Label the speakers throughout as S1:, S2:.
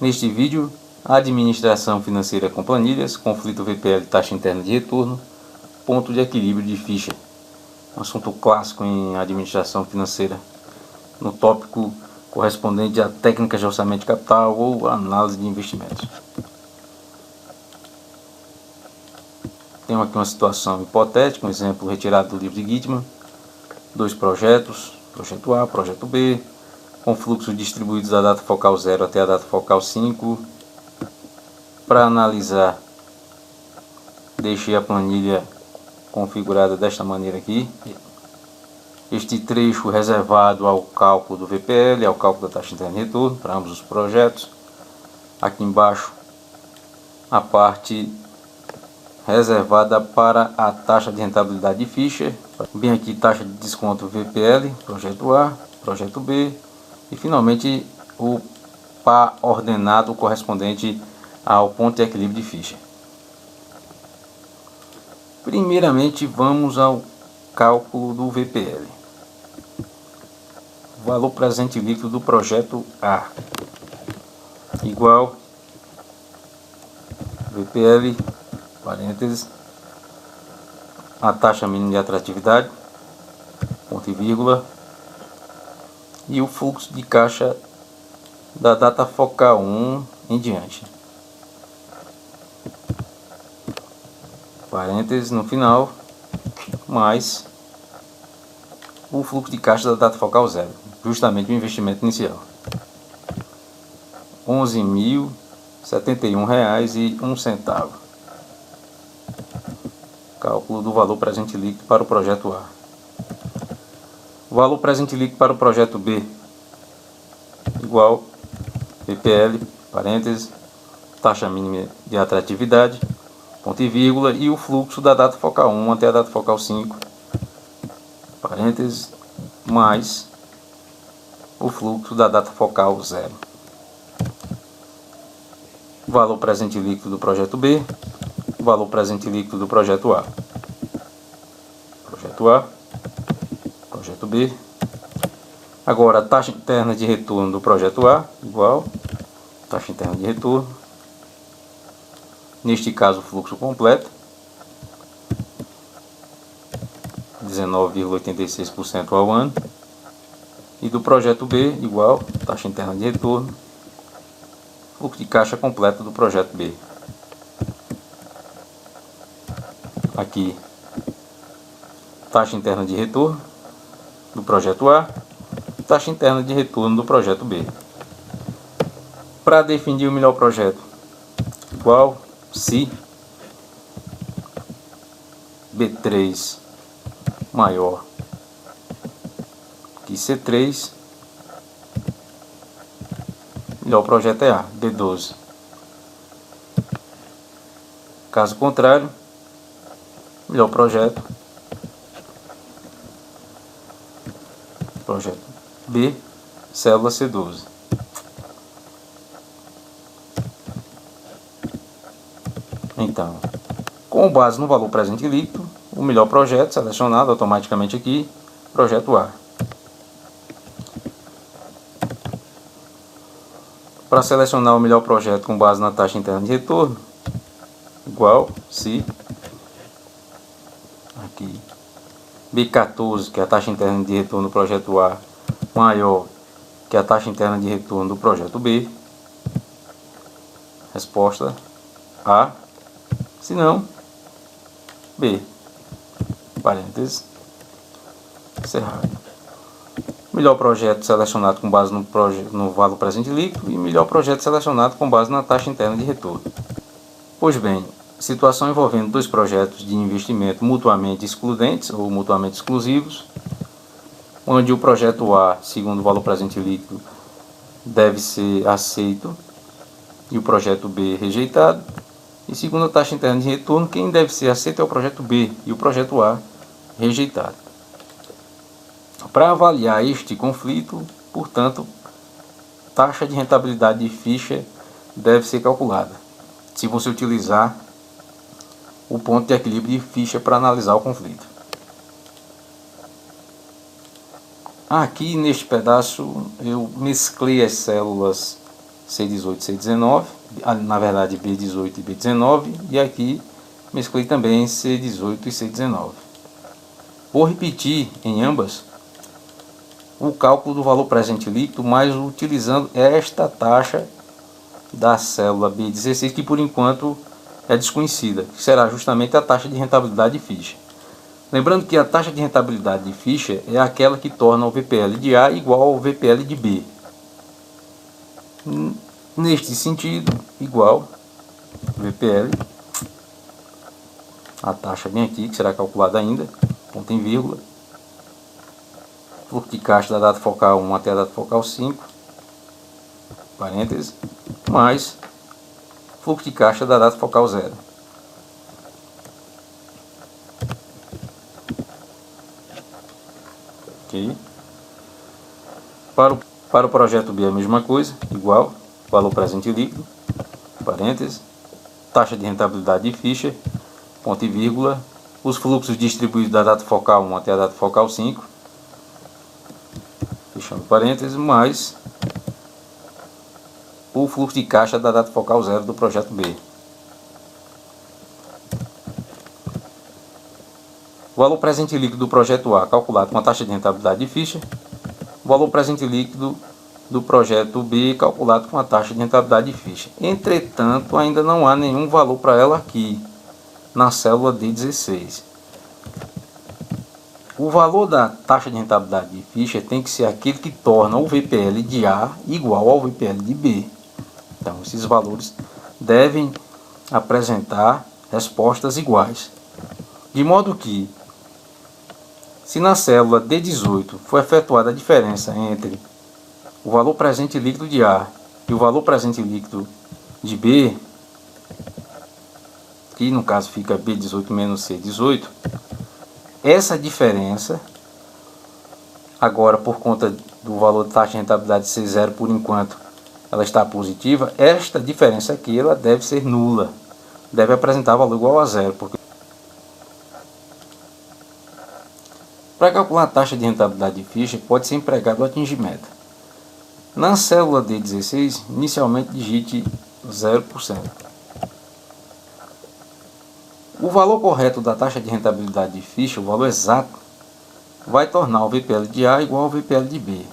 S1: Neste vídeo, administração financeira com planilhas, conflito VPL, taxa interna de retorno, ponto de equilíbrio de Fischer. Um assunto clássico em administração financeira, no tópico correspondente a técnicas de orçamento de capital ou análise de investimentos. Temos aqui uma situação hipotética, um exemplo retirado do livro de Guidman. Dois projetos, projeto A, projeto B, com fluxos distribuídos da data focal 0 até a data focal 5. Para analisar, deixei a planilha configurada desta maneira aqui. Este trecho reservado ao cálculo do VPL, ao cálculo da taxa interna de retorno para ambos os projetos. Aqui embaixo, a parte reservada para a taxa de rentabilidade de Fischer. Bem aqui, taxa de desconto VPL, projeto A, projeto B. E finalmente o par ordenado correspondente ao ponto de equilíbrio de Fischer. Primeiramente vamos ao cálculo do VPL. Valor presente líquido do projeto A igual VPL, parênteses, a taxa mínima de atratividade, ponto e vírgula, e o fluxo de caixa da data focal 1 em diante, parênteses no final, mais o fluxo de caixa da data focal 0, justamente o investimento inicial, R$ 11.071,01. Cálculo do valor presente líquido para o projeto A. O valor presente líquido para o projeto B igual VPL, parênteses, taxa mínima de atratividade, ponto e vírgula, e o fluxo da data focal 1 até a data focal 5, parênteses, mais o fluxo da data focal 0. O valor presente líquido do projeto B, o valor presente líquido do projeto A. Projeto A, projeto B. Agora, a taxa interna de retorno do projeto A igual taxa interna de retorno. Neste caso, o fluxo completo, 19,86% ao ano. E do projeto B igual taxa interna de retorno, fluxo de caixa completo do projeto B. Aqui, taxa interna de retorno do projeto A, taxa interna de retorno do projeto B. Para definir o melhor projeto, igual se B3 maior que C3, melhor projeto é A, D12. Caso contrário, melhor projeto B, célula C12. Então, com base no valor presente líquido, o melhor projeto selecionado automaticamente aqui, projeto A. Para selecionar o melhor projeto com base na taxa interna de retorno, igual se aqui B14, que é a taxa interna de retorno do projeto A, maior que a taxa interna de retorno do projeto B. Resposta A, se não, B, parênteses, cerrado. Melhor projeto selecionado com base no valor presente líquido e melhor projeto selecionado com base na taxa interna de retorno. Pois bem, situação envolvendo dois projetos de investimento mutuamente excludentes ou mutuamente exclusivos, onde o projeto A, segundo o valor presente líquido, deve ser aceito e o projeto B rejeitado, e segundo a taxa interna de retorno, quem deve ser aceito é o projeto B e o projeto A rejeitado. Para avaliar este conflito, portanto, taxa de rentabilidade de Fischer deve ser calculada, se você utilizar o ponto de equilíbrio de Fischer para analisar o conflito. Aqui neste pedaço eu mesclei as células C18 e C19, na verdade B18 e B19, e aqui mesclei também C18 e C19. Vou repetir em ambas o cálculo do valor presente líquido, mas utilizando esta taxa da célula B16, que por enquanto é desconhecida, que será justamente a taxa de rentabilidade de Fischer. Lembrando que a taxa de rentabilidade de Fischer é aquela que torna o VPL de A igual ao VPL de B. Neste sentido, igual VPL, a taxa vem aqui, que será calculada ainda, ponto em vírgula, fluxo de caixa da data focal 1 até a data focal 5, parênteses, mais fluxo de caixa da data focal 0. Ok. Para o projeto B é a mesma coisa, igual, valor presente líquido, parênteses, taxa de rentabilidade de Fischer, ponto e vírgula, os fluxos distribuídos da data focal 1 até a data focal 5, fechando parênteses, mais o fluxo de caixa da data focal 0 do projeto B. O valor presente líquido do projeto A calculado com a taxa de rentabilidade de Fischer. O valor presente líquido do projeto B calculado com a taxa de rentabilidade de Fischer. Entretanto, ainda não há nenhum valor para ela aqui, na célula D16. O valor da taxa de rentabilidade de Fischer tem que ser aquele que torna o VPL de A igual ao VPL de B. Então, esses valores devem apresentar respostas iguais. De modo que, se na célula D18 for efetuada a diferença entre o valor presente líquido de A e o valor presente líquido de B, que no caso fica B18 menos C18, essa diferença, agora por conta do valor de taxa de rentabilidade C0 por enquanto, ela está positiva, esta diferença aqui ela deve ser nula, deve apresentar valor igual a zero. Para calcular a taxa de rentabilidade de Fischer, pode ser empregado o atingir-meta. Na célula D16, inicialmente digite 0%. O valor correto da taxa de rentabilidade de Fischer, o valor exato, vai tornar o VPL de A igual ao VPL de B.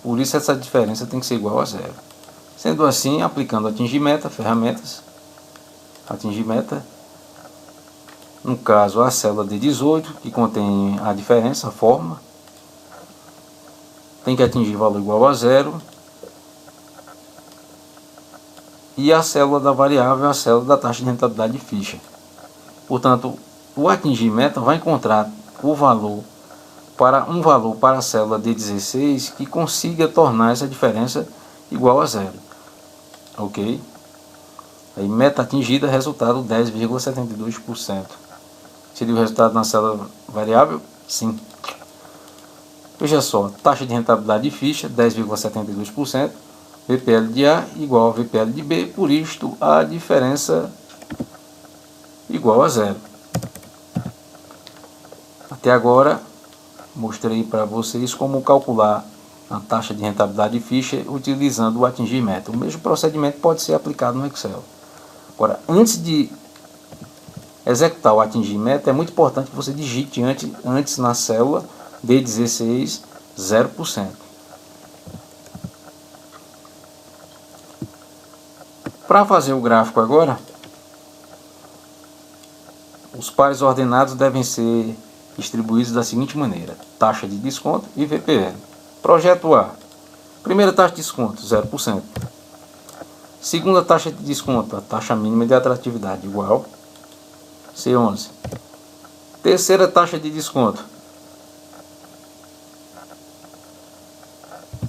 S1: Por isso essa diferença tem que ser igual a zero. Sendo assim, aplicando atingir-meta, ferramentas, atingir-meta, no caso a célula D18, que contém a diferença, a fórmula, tem que atingir valor igual a zero. E a célula da variável é a célula da taxa de rentabilidade de Fischer. Portanto, o atingir-meta vai encontrar um valor para a célula D16 que consiga tornar essa diferença igual a zero. Ok? Aí, meta atingida, resultado 10,72%. Seria o resultado na célula variável? Sim. Veja só, taxa de rentabilidade de Fischer, 10,72%. VPL de A igual ao VPL de B, por isto a diferença igual a zero. Até agora, mostrei para vocês como calcular a taxa de rentabilidade de Fischer utilizando o atingir-meta. O mesmo procedimento pode ser aplicado no Excel. Agora, antes de executar o atingir-meta, é muito importante que você digite antes na célula D16 0%. Para fazer o gráfico agora, os pares ordenados devem ser distribuídos da seguinte maneira: taxa de desconto e VPL. Projeto A. Primeira taxa de desconto, 0%. Segunda taxa de desconto, a taxa mínima de atratividade, igual C11. Terceira taxa de desconto,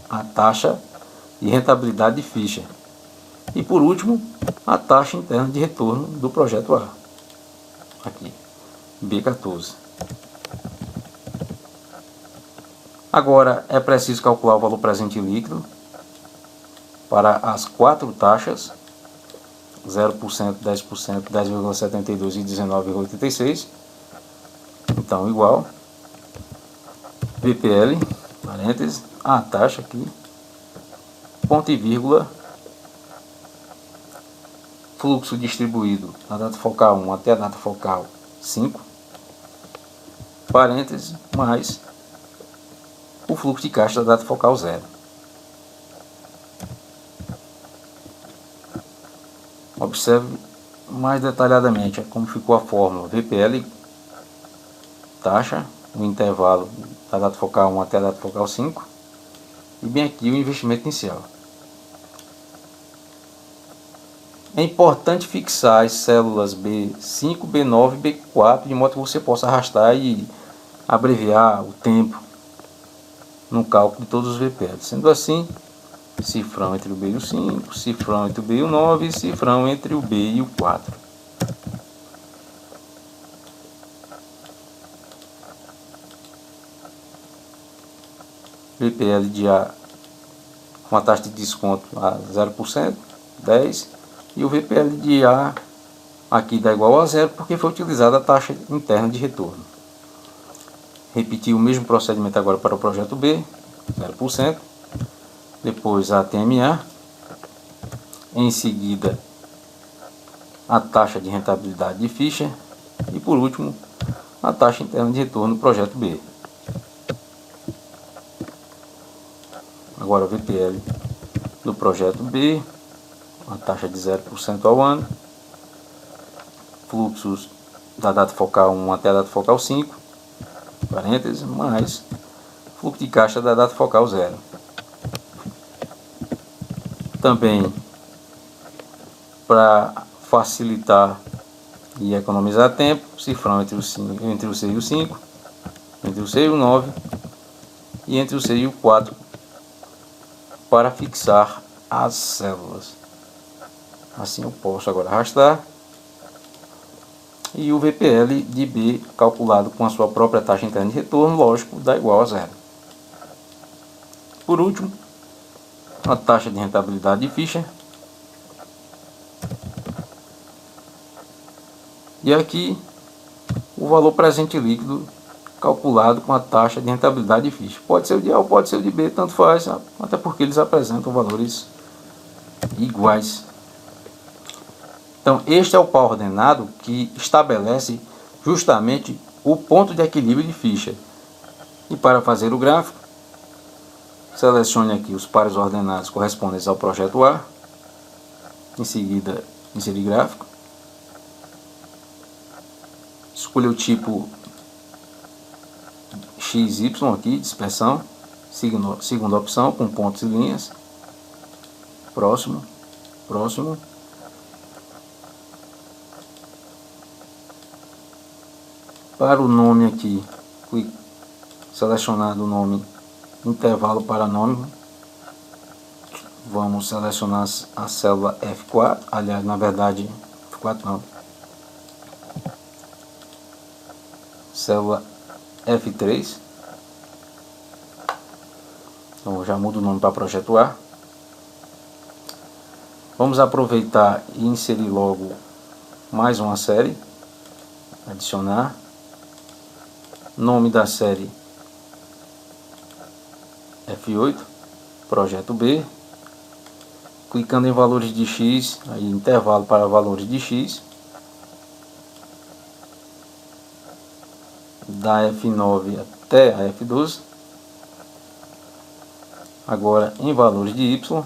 S1: a taxa de rentabilidade de Fischer. E por último, a taxa interna de retorno do projeto A. Aqui, B14. Agora é preciso calcular o valor presente líquido para as quatro taxas, 0%, 10%, 10,72% e 19,86%. Então, igual VPL, parênteses, a taxa aqui, ponto e vírgula, fluxo distribuído da data focal 1 até a data focal 5, parênteses, mais o fluxo de caixa da data focal 0. Observe mais detalhadamente como ficou a fórmula VPL, taxa, o intervalo da data focal 1 até a data focal 5, e bem aqui o investimento inicial. É importante fixar as células B5, B9 e B4 de modo que você possa arrastar e abreviar o tempo no cálculo de todos os VPL. Sendo assim, cifrão entre o B e o 5, cifrão entre o B e o 9 e cifrão entre o B e o 4. VPL de A com a taxa de desconto a 0%, 10%, e o VPL de A aqui dá igual a 0 porque foi utilizada a taxa interna de retorno. Repetir o mesmo procedimento agora para o projeto B, 0%, depois a TMA, em seguida a taxa de rentabilidade de Fischer e por último a taxa interna de retorno do projeto B. Agora o VPL do projeto B, a taxa de 0% ao ano, fluxos da data focal 1 até a data focal 5, parênteses, mais fluxo de caixa da data focal 0. Também, para facilitar e economizar tempo, cifrão entre o C e o 5, entre o C e o 9 e entre o C e o 4 para fixar as células. Assim eu posso agora arrastar e o VPL de B calculado com a sua própria taxa interna de retorno, lógico, dá igual a 0. Por último, a taxa de rentabilidade de Fischer. E aqui o valor presente líquido calculado com a taxa de rentabilidade de Fischer. Pode ser o de A ou pode ser o de B, tanto faz, até porque eles apresentam valores iguais. Então, este é o par ordenado que estabelece justamente o ponto de equilíbrio de Fischer. E para fazer o gráfico, selecione aqui os pares ordenados correspondentes ao projeto A. Em seguida, inserir gráfico. Escolha o tipo XY aqui, dispersão. Segunda opção, com pontos e linhas. Próximo, próximo. Para o nome aqui, fui selecionado o nome intervalo para nome. Vamos selecionar a célula F4, aliás, na verdade, F4 não. Célula F3. Então eu já mudo o nome para projeto A. Vamos aproveitar e inserir logo mais uma série. Adicionar. Nome da série F8, projeto B. Clicando em valores de X, aí intervalo para valores de X. Da F9 até a F12. Agora em valores de Y.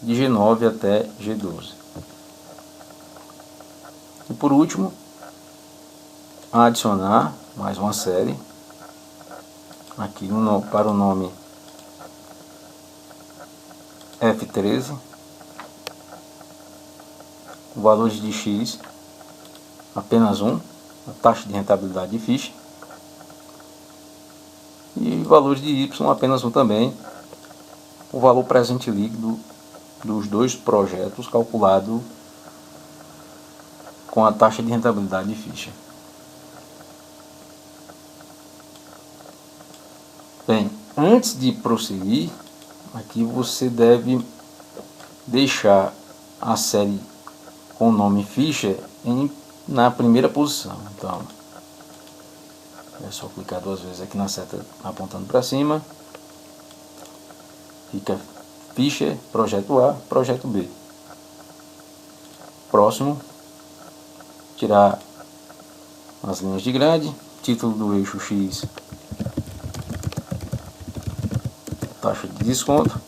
S1: De G9 até G12. E por último, adicionar mais uma série aqui para o nome F13, valores de X apenas 1, a taxa de rentabilidade de Fischer, e valores de Y apenas 1 também, o valor presente líquido dos dois projetos calculado com a taxa de rentabilidade de Fischer. Bem, antes de prosseguir, aqui você deve deixar a série com o nome Fischer na primeira posição. Então, é só clicar 2 vezes aqui na seta apontando para cima. Fica Fischer, projeto A, projeto B. Próximo, tirar as linhas de grade, título do eixo X, taxa de desconto,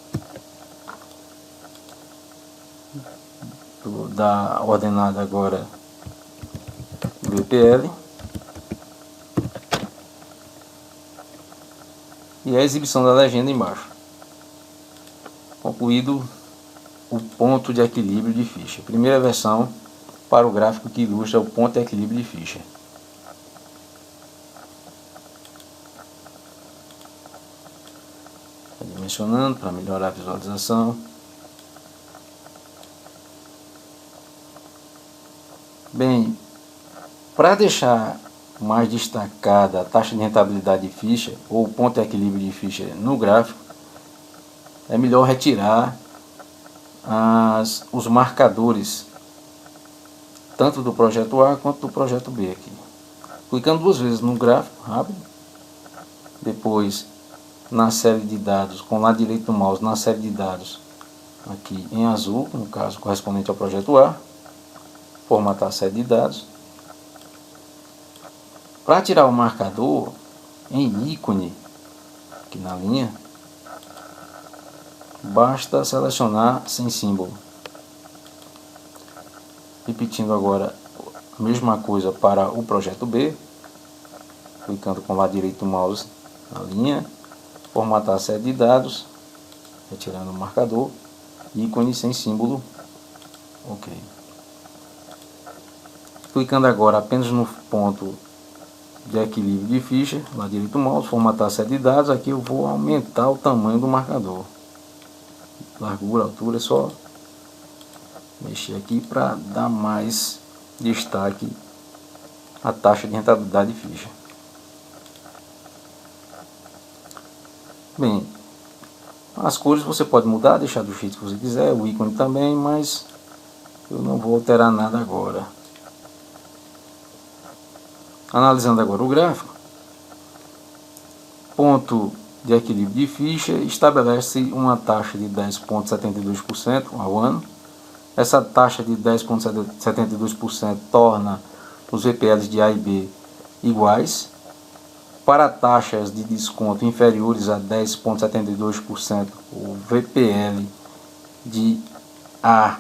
S1: da ordenada agora VPL, e a exibição da legenda embaixo. Concluído o ponto de equilíbrio de Fischer. Primeira versão para o gráfico que ilustra o ponto de equilíbrio de Fischer. Dimensionando para melhorar a visualização. Bem, para deixar mais destacada a taxa de rentabilidade de Fischer ou o ponto de equilíbrio de Fischer no gráfico, é melhor retirar os marcadores tanto do projeto A quanto do projeto B aqui. Clicando 2 vezes no gráfico, rápido. Depois na série de dados, com o lado direito do mouse na série de dados, aqui em azul, no caso correspondente ao projeto A. Formatar a série de dados. Para tirar o marcador em ícone, aqui na linha, basta selecionar sem símbolo. Repetindo agora a mesma coisa para o projeto B, clicando com o lado direito do mouse na linha, formatar a série de dados, retirando o marcador, ícone sem símbolo, ok. Clicando agora apenas no ponto de equilíbrio de Fischer, lado direito do mouse, formatar a série de dados, aqui eu vou aumentar o tamanho do marcador. Largura, altura, é só mexer aqui para dar mais destaque à taxa de rentabilidade de Fischer. Bem, as cores você pode mudar, deixar do jeito que você quiser, o ícone também, mas eu não vou alterar nada agora. Analisando agora o gráfico, ponto de equilíbrio de Fischer estabelece uma taxa de 10,72% ao ano. Essa taxa de 10,72% torna os VPLs de A e B iguais. Para taxas de desconto inferiores a 10,72%, o VPL de A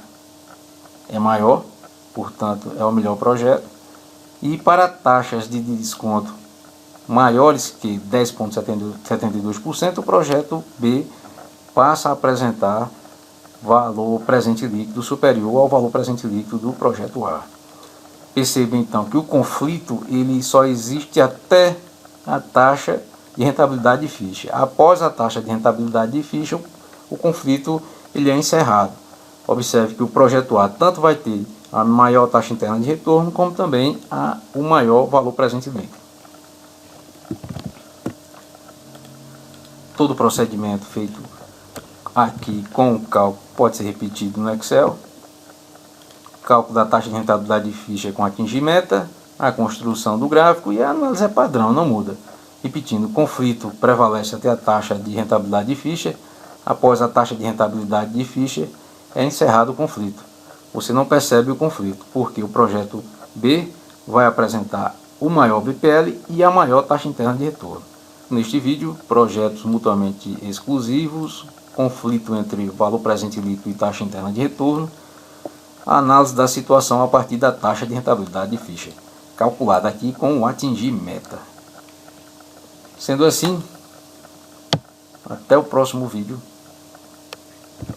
S1: é maior, portanto é o melhor projeto. E para taxas de desconto maiores que 10,72%, o projeto B passa a apresentar valor presente líquido superior ao valor presente líquido do projeto A. Perceba então que o conflito ele só existe até a taxa de rentabilidade de Fischer. Após a taxa de rentabilidade de Fischer, o conflito ele é encerrado. Observe que o projeto A tanto vai ter a maior taxa interna de retorno, como também o maior valor presente líquido. Todo o procedimento feito aqui com o cálculo pode ser repetido no Excel. Cálculo da taxa de rentabilidade de Fischer com atingir meta, a construção do gráfico e a análise é padrão, não muda. Repetindo, o conflito prevalece até a taxa de rentabilidade de Fischer. Após a taxa de rentabilidade de Fischer, é encerrado o conflito. Você não percebe o conflito, porque o projeto B vai apresentar o maior VPL e a maior taxa interna de retorno. Neste vídeo, projetos mutuamente exclusivos, conflito entre valor presente líquido e taxa interna de retorno, a análise da situação a partir da taxa de rentabilidade de Fischer, calculada aqui com o atingir meta. Sendo assim, até o próximo vídeo.